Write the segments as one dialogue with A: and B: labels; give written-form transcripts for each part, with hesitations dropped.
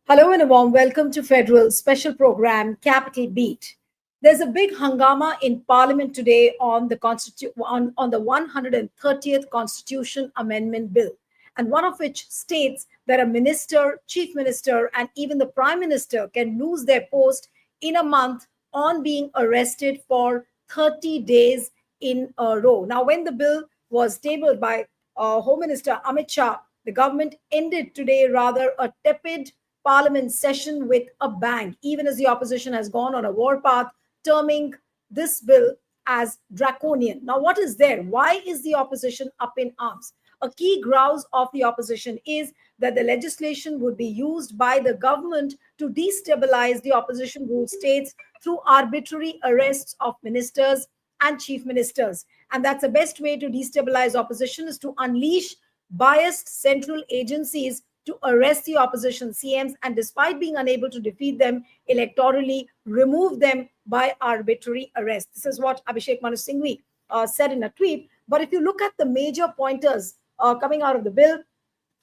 A: Hello and a warm welcome to Federal Special Program Capital Beat. There's a big hangama in Parliament today on the 130th Constitution Amendment Bill, and one of which states that a minister, chief minister, and even the prime minister can lose their post in a month on being arrested for 30 days in a row. Now, when the bill was tabled by Home Minister Amit Shah, the government ended today rather a tepid Parliament session with a bang, even as the opposition has gone on a warpath, terming this bill as draconian. Now, what is there? Why is the opposition up in arms? A key grouse of the opposition is that the legislation would be used by the government to destabilize the opposition ruled states through arbitrary arrests of ministers and chief ministers. And that's the best way to destabilize opposition, is to unleash biased central agencies to arrest the opposition CMs, and despite being unable to defeat them electorally, remove them by arbitrary arrest. This is what Abhishek Manu Singhvi said in a tweet. But if you look at the major pointers coming out of the bill,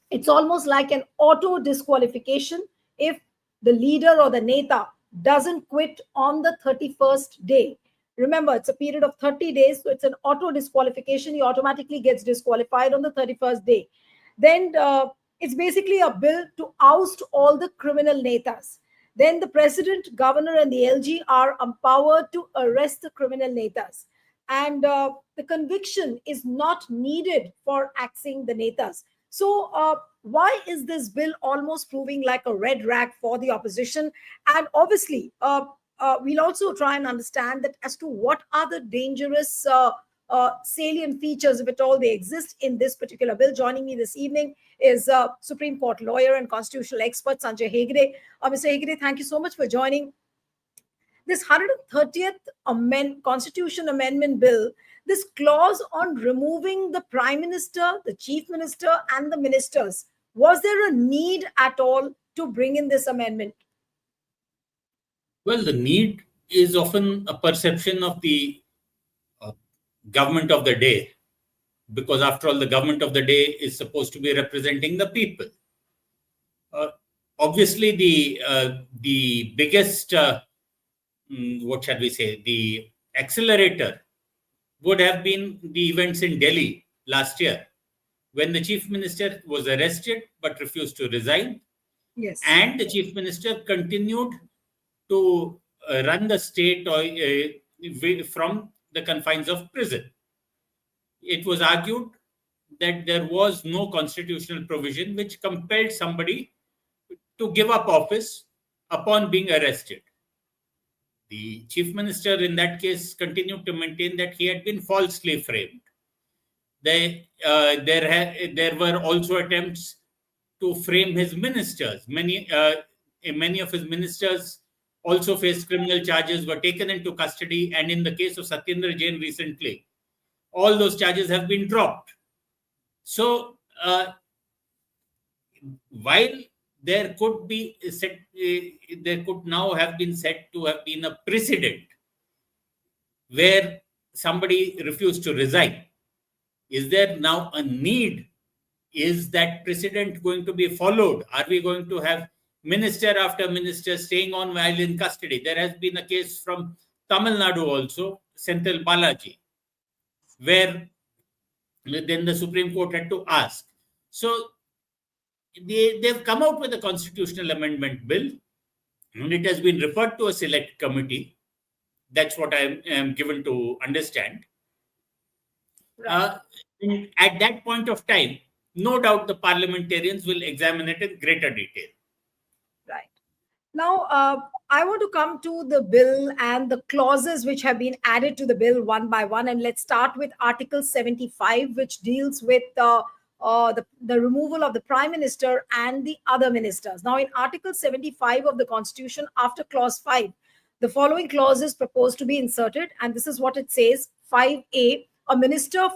A: it's almost like an auto disqualification if the leader or the neta doesn't quit on the 31st day. Remember, it's a period of 30 days, so it's an auto disqualification. He automatically gets disqualified on the 31st day. Then it's basically a bill to oust all the criminal netas. Then the president, governor, and the LG are empowered to arrest the criminal netas. And the conviction is not needed for axing the netas. So why is this bill almost proving like a red rag for the opposition? And obviously, we'll also try and understand that as to what are the dangerous salient features, if at all they exist, in this particular bill. Joining me this evening is Supreme Court lawyer and constitutional expert Sanjay Hegde. Mr. Hegde, thank you so much for joining. This 130th Constitution Amendment Bill, this clause on removing the Prime Minister, the Chief Minister, and the ministers, was there a need at all to bring in this amendment?
B: Well, the need is often a perception of the government of the day, because after all, the government of the day is supposed to be representing the people. Obviously, the biggest, what shall we say, the accelerator would have been the events in Delhi last year, when the chief minister was arrested but refused to resign.
A: Yes.
B: And the chief minister continued to run the state from the confines of prison. It was argued that there was no constitutional provision which compelled somebody to give up office upon being arrested. The chief minister in that case continued to maintain that he had been falsely framed. There were also attempts to frame his ministers. Many of his ministers also faced criminal charges, were taken into custody, and in the case of Satyendra Jain recently, all those charges have been dropped. So, while there could now have been said to have been a precedent where somebody refused to resign, is there now a need? Is that precedent going to be followed? Are we going to have minister after minister staying on while in custody? There has been a case from Tamil Nadu also, Senthil Balaji, where then the Supreme Court had to ask. So they've come out with a constitutional amendment bill, and it has been referred to a select committee. That's what I am given to understand. At that point of time, no doubt the parliamentarians will examine it in greater detail.
A: Right. Now, I want to come to the bill and the clauses which have been added to the bill one by one. And let's start with Article 75, which deals with the removal of the Prime Minister and the other ministers. Now, in Article 75 of the Constitution, after Clause 5, the following clause is proposed to be inserted. And this is what it says: 5A, a minister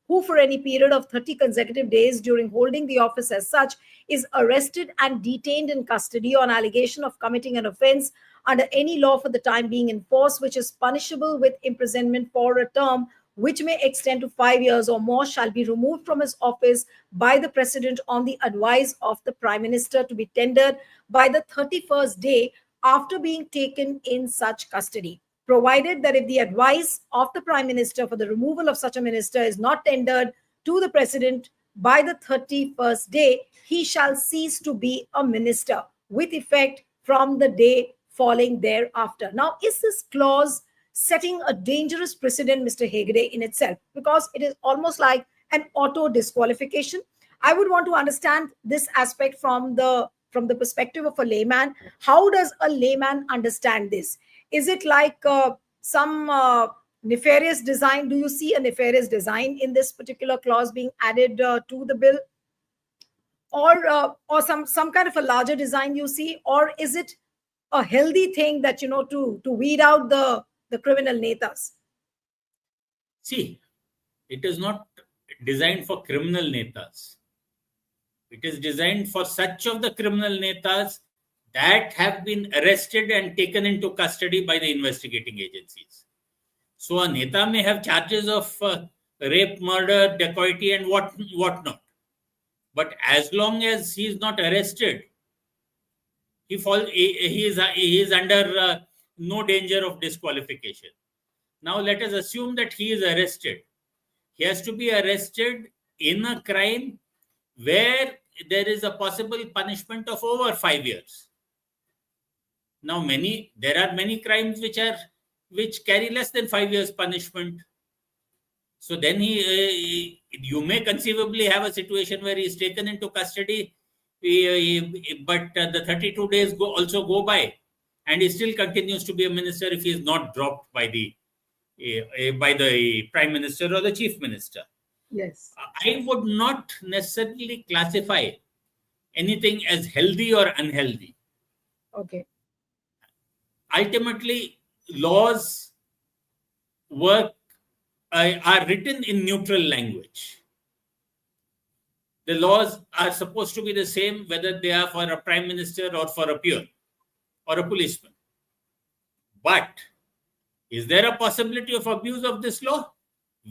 A: who for any period of 30 consecutive days during holding the office as such is arrested and detained in custody on allegation of committing an offense under any law for the time being in force, which is punishable with imprisonment for a term which may extend to 5 years or more, shall be removed from his office by the President on the advice of the Prime Minister, to be tendered by the 31st day after being taken in such custody, provided that if the advice of the Prime Minister for the removal of such a minister is not tendered to the President by the 31st day, he shall cease to be a minister with effect from the day falling thereafter. Now, is this clause setting a dangerous precedent, Mr. Hegde, in itself? Because it is almost like an auto disqualification. I would want to understand this aspect from the perspective of a layman. How does a layman understand this? Is it like some nefarious design? Do you see a nefarious design in this particular clause being added to the bill, or some kind of a larger design you see, or is it a healthy thing that, to weed out the criminal netas?
B: See, it is not designed for criminal netas. It is designed for such of the criminal netas that have been arrested and taken into custody by the investigating agencies. So a neta may have charges of rape, murder, dacoity, and whatnot. But as long as he is not arrested, he is under no danger of disqualification. Now let us assume that he is arrested. He has to be arrested in a crime where there is a possible punishment of over 5 years. Now there are many crimes which carry less than 5 years punishment. So then you may conceivably have a situation where he is taken into custody, but the 32 days also go by, and he still continues to be a minister if he is not dropped by the Prime Minister or the Chief Minister.
A: Yes.
B: I would not necessarily classify anything as healthy or unhealthy.
A: Okay.
B: Ultimately, laws are written in neutral language. The laws are supposed to be the same whether they are for a Prime Minister or for a peer or a policeman. But is there a possibility of abuse of this law?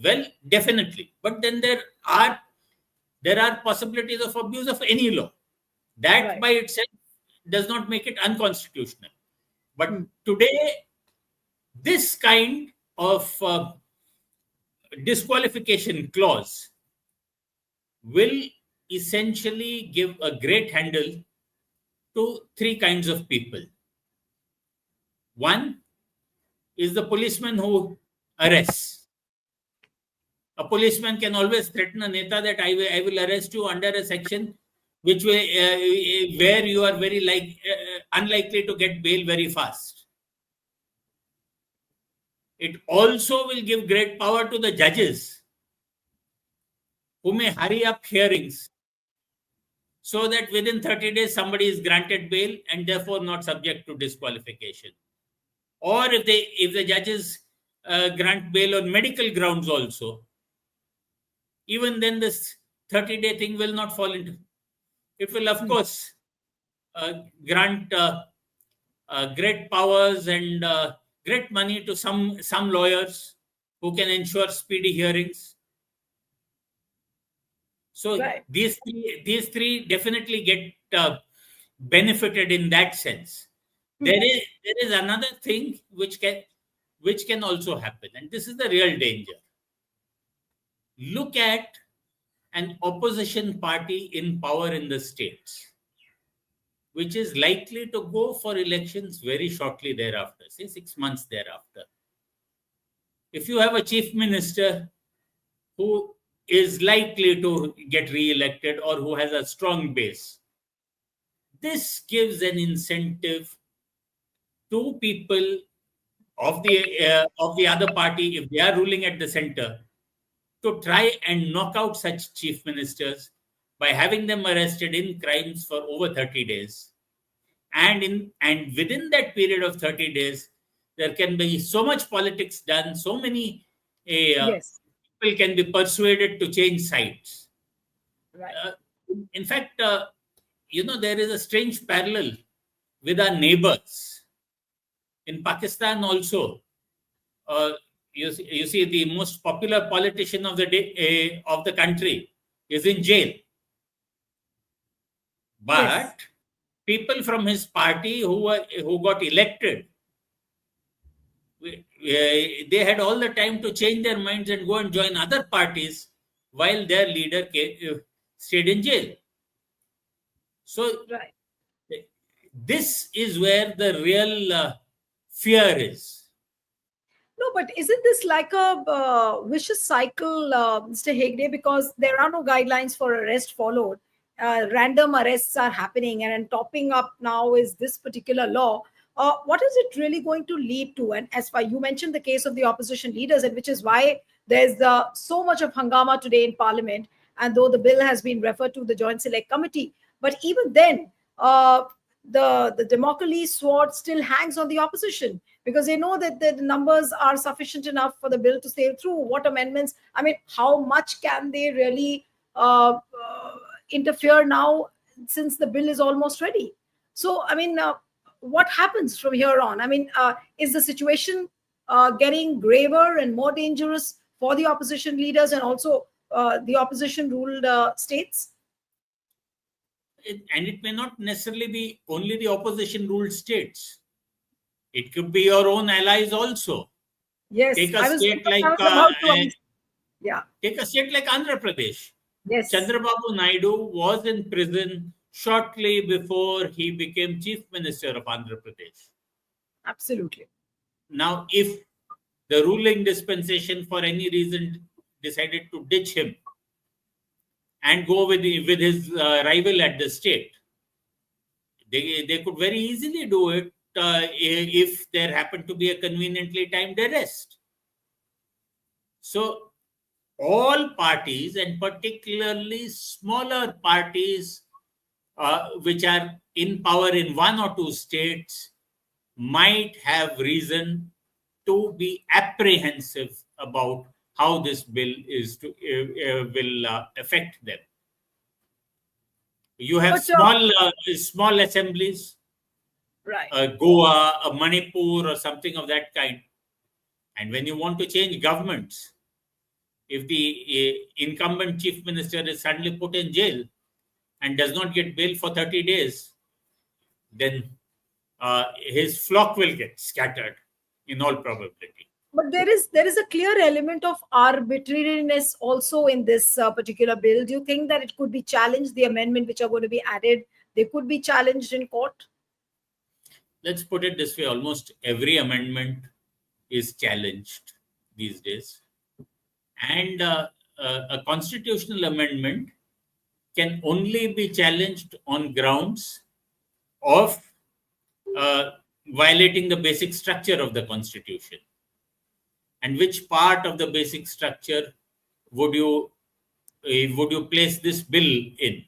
B: Well, definitely. But then there are possibilities of abuse of any law. That
A: Right.
B: by itself does not make it unconstitutional. But today, this kind of disqualification clause will essentially give a great handle to three kinds of people. One is the policeman who arrests. A policeman can always threaten a neta that I will arrest you under a section which way where you are very unlikely to get bail very fast. It also will give great power to the judges, who may hurry up hearings so that within 30 days somebody is granted bail and therefore not subject to disqualification. Or if the judges grant bail on medical grounds also, even then this 30-day thing will not fall into. It will, of course, grant great powers and great money to some lawyers who can ensure speedy hearings. So
A: Right.
B: these three definitely get benefited in that sense. There is another thing which can also happen, and this is the real danger. Look at an opposition party in power in the states, which is likely to go for elections very shortly thereafter, say 6 months thereafter. If you have a chief minister who is likely to get re-elected or who has a strong base, this gives an incentive to people of the other party, if they are ruling at the center, to try and knock out such chief ministers by having them arrested in crimes for over 30 days. And within that period of 30 days, there can be so much politics done, so many
A: Yes.
B: people can be persuaded to change sides.
A: Right.
B: In fact, there is a strange parallel with our neighbors. In Pakistan also, you see, the most popular politician of the day of the country is in jail.
A: Yes.
B: But people from his party who got elected, they had all the time to change their minds and go and join other parties while their leader stayed in jail. So
A: Right.
B: this is where the real fear is.
A: No, but isn't this like a vicious cycle, Mr. Hegde? Because there are no guidelines for arrest followed. Random arrests are happening, and topping up now is this particular law. What is it really going to lead to? And as far you mentioned the case of the opposition leaders, and which is why there's so much of hangama today in Parliament. And though the bill has been referred to the Joint Select Committee, but even then, the Damocles sword still hangs on the opposition, because they know that the numbers are sufficient enough for the bill to sail through. What amendments? I mean, how much can they really interfere now, since the bill is almost ready? So, I mean, what happens from here on? I mean, is the situation getting graver and more dangerous for the opposition leaders and also the opposition ruled states?
B: And it may not necessarily be only the opposition ruled states. It could be your own allies also.
A: Yes,
B: Take a
A: I was
B: state like
A: about to. Yeah.
B: take a state like Andhra Pradesh.
A: Yes.
B: Chandrababu Naidu was in prison shortly before he became Chief Minister of Andhra Pradesh.
A: Absolutely.
B: Now, if the ruling dispensation for any reason decided to ditch him and go with his rival at the state, they could very easily do it if there happened to be a conveniently timed arrest. So all parties, and particularly smaller parties which are in power in one or two states, might have reason to be apprehensive about how this bill will affect them. You have small assemblies,
A: right.
B: Goa, a Manipur, or something of that kind. And when you want to change governments, if the incumbent chief minister is suddenly put in jail and does not get bail for 30 days, then his flock will get scattered in all probability.
A: But there is a clear element of arbitrariness also in this particular bill. Do you think that it could be challenged? The amendment which are going to be added, they could be challenged in court?
B: Let's put it this way: almost every amendment is challenged these days, and a constitutional amendment can only be challenged on grounds of violating the basic structure of the Constitution. And which part of the basic structure would you place this bill in,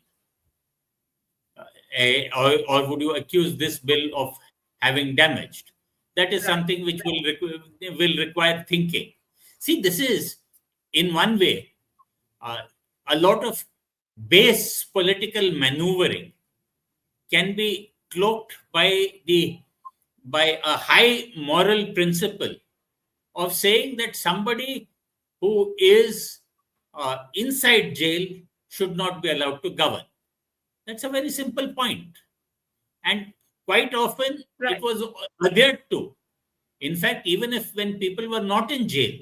B: or would you accuse this bill of having damaged? That is something which will require thinking. See, this is in one way a lot of base political maneuvering can be cloaked by a high moral principle of saying that somebody who is inside jail should not be allowed to govern. That's a very simple point. And quite often it was adhered to. In fact, even when people were not in jail,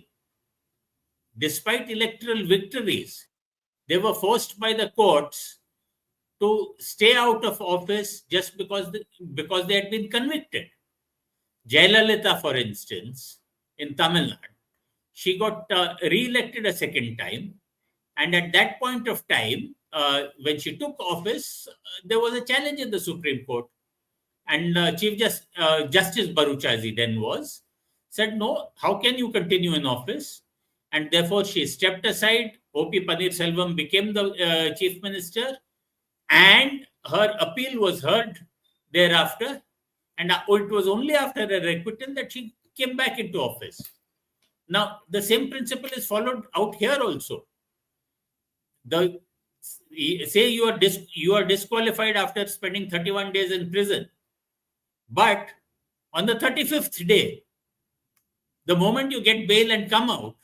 B: despite electoral victories, they were forced by the courts to stay out of office just because they had been convicted. Jayalalitha, for instance, in Tamil Nadu, she got re-elected a second time, and at that point of time, when she took office, there was a challenge in the Supreme Court, and Chief Justice Bharucha, as he then was, said, "No, how can you continue in office?" And therefore, she stepped aside. O.P. Pannirselvam became the Chief Minister, and her appeal was heard thereafter. And it was only after her acquittal that she came back into office. Now, the same principle is followed out here also. Say you are disqualified after spending 31 days in prison, but on the 35th day, The moment you get bail and come out,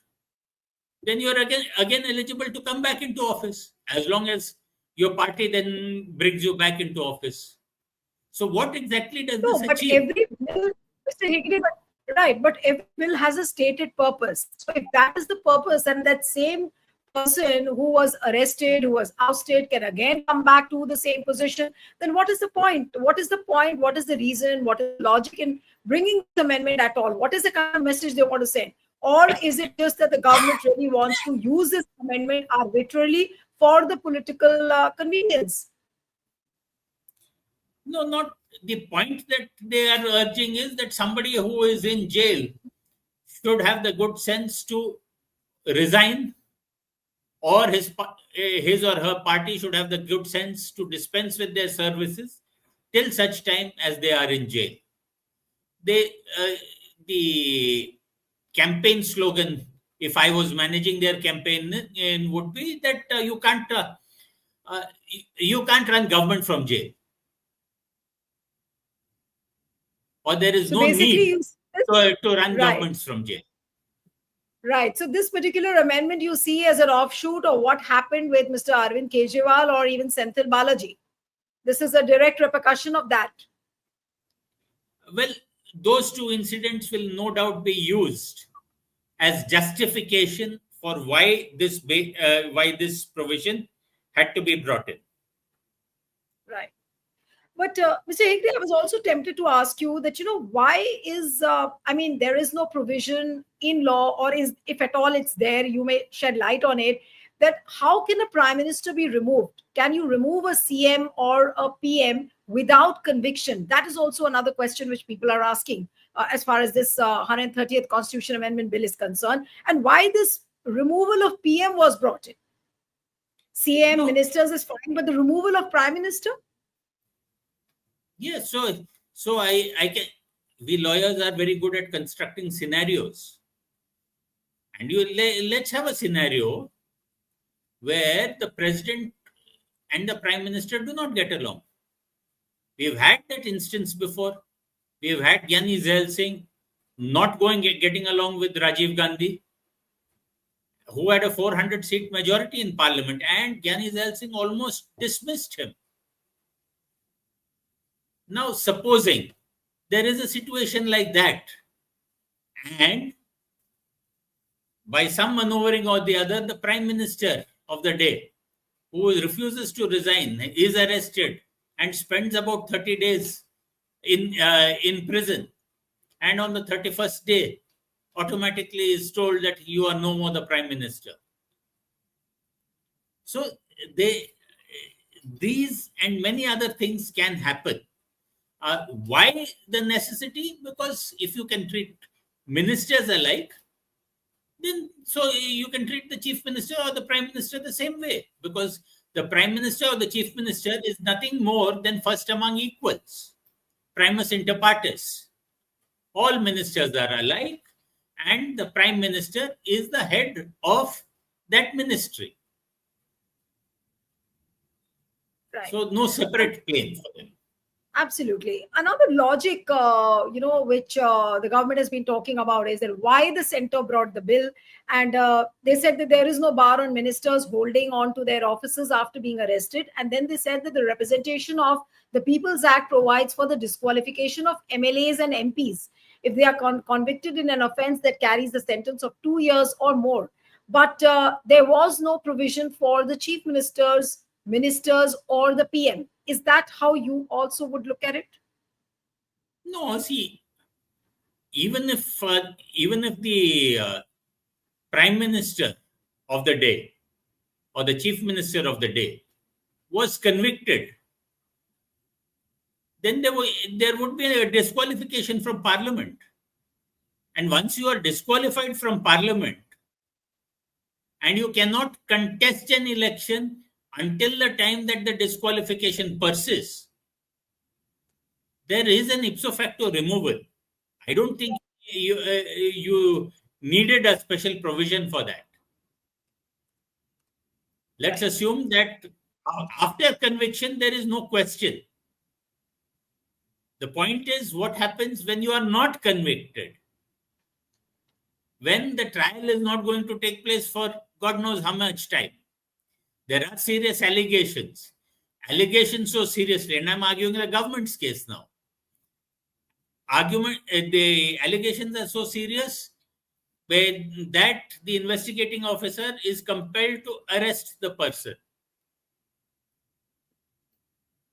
B: then you're again eligible to come back into office, as long as your party then brings you back into office. So what exactly does this
A: No, but
B: achieve?
A: every bill, Mr. Hegde, right, but every bill has a stated purpose. So if that is the purpose, and that same person who was arrested, who was ousted, can again come back to the same position, then what is the point? What is the point? What is the reason? What is the logic in bringing this amendment at all? What is the kind of message they want to send? Or is it just that the government really wants to use this amendment arbitrarily for the political convenience?
B: No, not the point that they are urging is that somebody who is in jail should have the good sense to resign, or his or her party should have the good sense to dispense with their services till such time as they are in jail. They the campaign slogan, if I was managing their campaign, would be that uh, you can't run government from jail, or there is
A: So
B: no
A: basically,
B: need to run
A: right.
B: governments from jail.
A: Right. So this particular amendment you see as an offshoot of what happened with Mr. Arvind Kejriwal or even Senthil Balaji. This is a direct repercussion of that.
B: Well, those two incidents will no doubt be used as justification for why this provision had to be brought in.
A: Right. But Mr. Hegde, I was also tempted to ask you that, why is, there is no provision in law, or is, if at all it's there, you may shed light on it, that how can a prime minister be removed? Can you remove a CM or a PM without conviction? That is also another question which people are asking as far as this 130th Constitution Amendment Bill is concerned. And why this removal of PM was brought in? CM,
B: No,
A: ministers is fine, but the removal of prime minister?
B: yes, so I can. We lawyers are very good at constructing scenarios, and let's have a scenario where the president and the prime minister do not get along. We've had that instance before. We've had Gyani Zail Singh not getting along with Rajiv Gandhi, who had a 400-seat majority in parliament, and Gyani Zail Singh almost dismissed him. Now, supposing there is a situation like that, and by some maneuvering or the other, the prime minister of the day, who refuses to resign, is arrested and spends about 30 days in prison, and on the 31st day automatically is told that you are no more the prime minister. So these and many other things can happen. Why the necessity? Because if you can treat ministers alike, then so you can treat the chief minister or the prime minister the same way, because the prime minister or the chief minister is nothing more than first among equals, primus inter pares. All ministers are alike, and the prime minister is the head of that ministry.
A: Right.
B: So no separate plane for them.
A: Absolutely. Another logic, which the government has been talking about is that why the center brought the bill. And they said that there is no bar on ministers holding on to their offices after being arrested. And then they said that the representation of the People's Act provides for the disqualification of MLAs and MPs if they are convicted in an offense that carries the sentence of 2 years or more. But there was no provision for the chief ministers, or the PM. Is that how you also would look at it?
B: No, see, even if the prime minister of the day or the chief minister of the day was convicted, then there would be a disqualification from parliament. And once you are disqualified from parliament, and you cannot contest an election until the time that the disqualification persists, there is an ipso facto removal. I don't think you needed a special provision for that. Let's assume that after conviction, there is no question. The point is what happens when you are not convicted. when the trial is not going to take place for God knows how much time. There are serious allegations. Allegations so seriously, and I'm arguing a government's case now. The allegations are so serious that the investigating officer is compelled to arrest the person.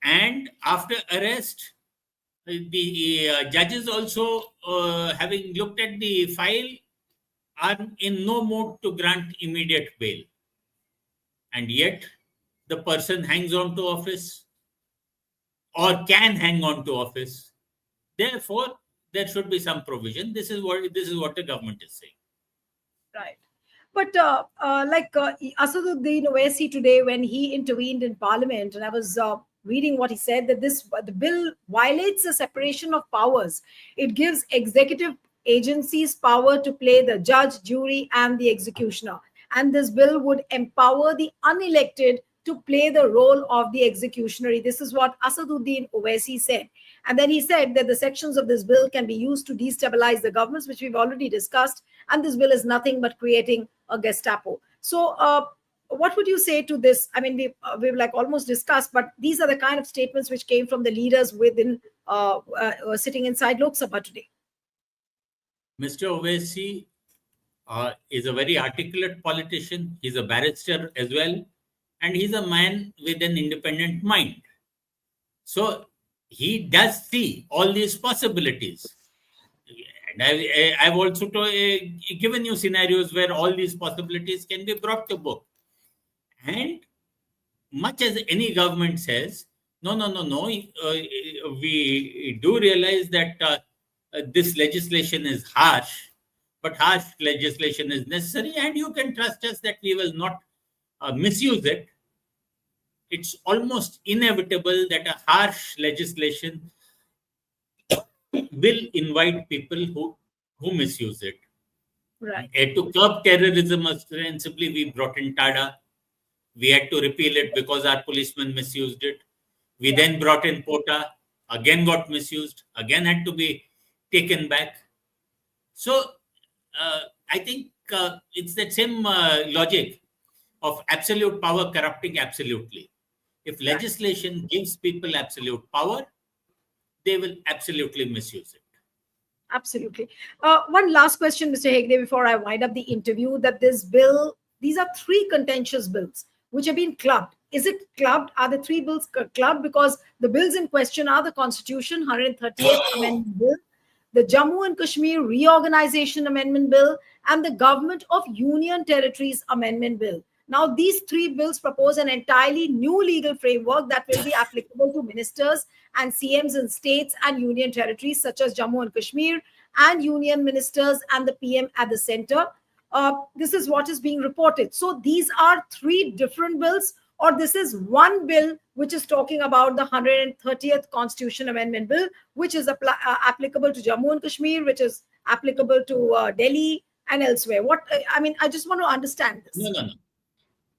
B: And after arrest, the judges also, having looked at the file, are in no mood to grant immediate bail. And yet, the person hangs on to office or can hang on to office. Therefore, there should be some provision. This is what the government is saying.
A: Right. But Asaduddin Owaisi today, when he intervened in Parliament, and I was reading what he said, that the bill violates the separation of powers. It gives executive agencies power to play the judge, jury, and the executioner. And this bill would empower the unelected to play the role of the executionary. This is what Asaduddin Owaisi said. And then he said that the sections of this bill can be used to destabilize the governments, which we've already discussed. And this bill is nothing but creating a Gestapo. So what would you say to this? I mean, we've like almost discussed, but these are the kind of statements which came from the leaders within sitting inside Lok Sabha today.
B: Mr. Owaisi is a very articulate politician. He's a barrister as well. And he's a man with an independent mind. So he does see all these possibilities. And I've also given you scenarios where all these possibilities can be brought to book. And much as any government says, no, we do realize that this legislation is harsh, but harsh legislation is necessary, and you can trust us that we will not misuse it. It's almost inevitable that a harsh legislation will invite people who misuse it.
A: Right.
B: To curb terrorism, ostensibly, we brought in TADA. We had to repeal it because our policemen misused it. We then brought in POTA, again got misused, again had to be taken back. So I think it's that same logic of absolute power corrupting absolutely. If legislation gives people absolute power, they will absolutely misuse it.
A: Absolutely. One last question, Mr. Hegde, before I wind up the interview, that this bill, these are three contentious bills which have been clubbed. Is it clubbed? Are the three bills clubbed? Because the bills in question are the Constitution 138th Amendment Bill, the Jammu and Kashmir Reorganization Amendment Bill, and the Government of Union Territories Amendment Bill. Now, these three bills propose an entirely new legal framework that will be applicable to ministers and CMs in states and union territories such as Jammu and Kashmir, and union ministers and the PM at the center. This is what is being reported. So these are three different bills, or this is one bill which is talking about the 130th Constitution Amendment Bill, which is applicable to Jammu and Kashmir, which is applicable to Delhi and elsewhere. I just want to understand this.
B: No.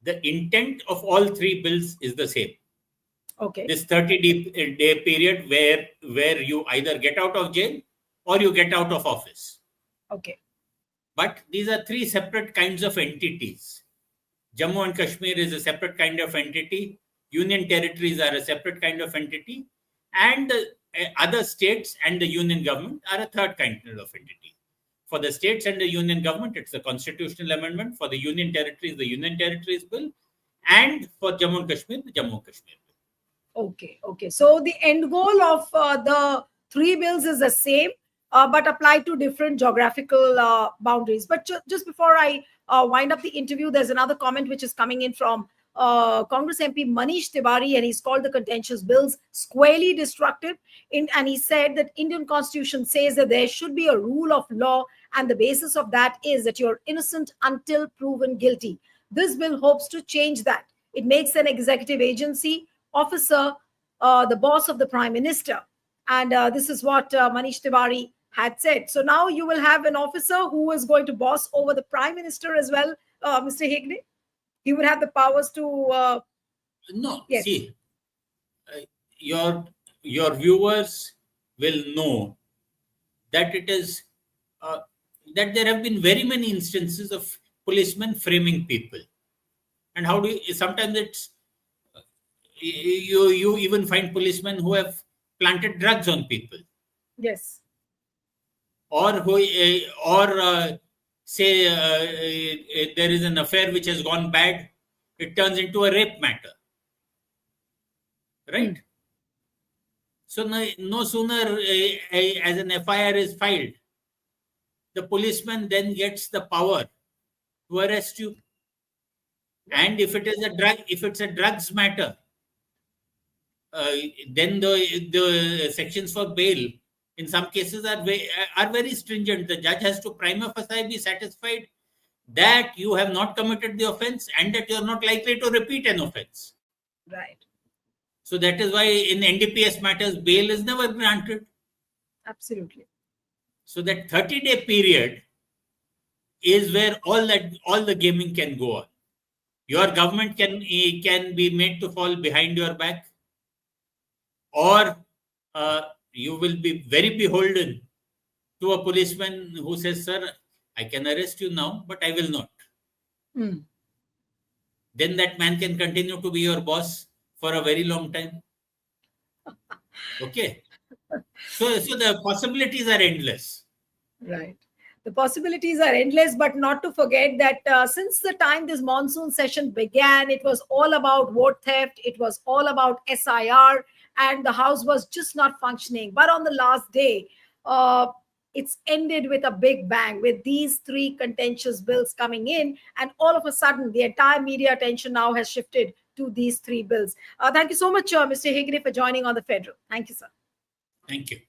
B: The intent of all three bills is the same.
A: Okay.
B: This 30-day period where you either get out of jail or you get out of office.
A: Okay.
B: But these are three separate kinds of entities. Jammu and Kashmir is a separate kind of entity. Union territories are a separate kind of entity. And other states and the union government are a third kind of entity. For the states and the union government, it's the constitutional amendment. For the union territories, the Union Territories Bill. And for Jammu and Kashmir, the Jammu and Kashmir Bill.
A: Okay. So the end goal of the three bills is the same, but applied to different geographical boundaries. But just before I wind up the interview, there's another comment which is coming in from Congress MP Manish Tiwari, and he's called the contentious bills squarely destructive. And he said that Indian Constitution says that there should be a rule of law, and the basis of that is that you're innocent until proven guilty. This bill hopes to change that. It makes an executive agency officer the boss of the Prime Minister. And this is what Manish Tiwari had said. So now you will have an officer who is going to boss over the Prime Minister as well, Mr. Hegde. He would have the powers to...
B: No,
A: yes.
B: See, your viewers will know that it is that there have been very many instances of policemen framing people. And how do you, sometimes it's, you even find policemen who have planted drugs on people.
A: Yes.
B: Or who, say there is an affair which has gone bad, it turns into a rape matter. Right? So no sooner as an FIR is filed, the policeman then gets the power to arrest you. And if it's a drugs matter, then the sections for bail in some cases are very stringent. The judge has to prima facie be satisfied that you have not committed the offense and that you are not likely to repeat an offense.
A: Right.
B: So that is why in NDPS matters, bail is never granted.
A: Absolutely.
B: So that 30-day period is where all the gaming can go on. Your government can be made to fall behind your back, or you will be very beholden to a policeman who says, "Sir, I can arrest you now, but I will not." Then that man can continue to be your boss for a very long time. Okay. So the possibilities are endless.
A: Right. The possibilities are endless, but not to forget that since the time this monsoon session began, it was all about vote theft. It was all about SIR, and the House was just not functioning. But on the last day, it's ended with a big bang with these three contentious bills coming in. And all of a sudden, the entire media attention now has shifted to these three bills. Thank you so much, Mr. Hegde, for joining on the Federal. Thank you, sir.
B: Thank you.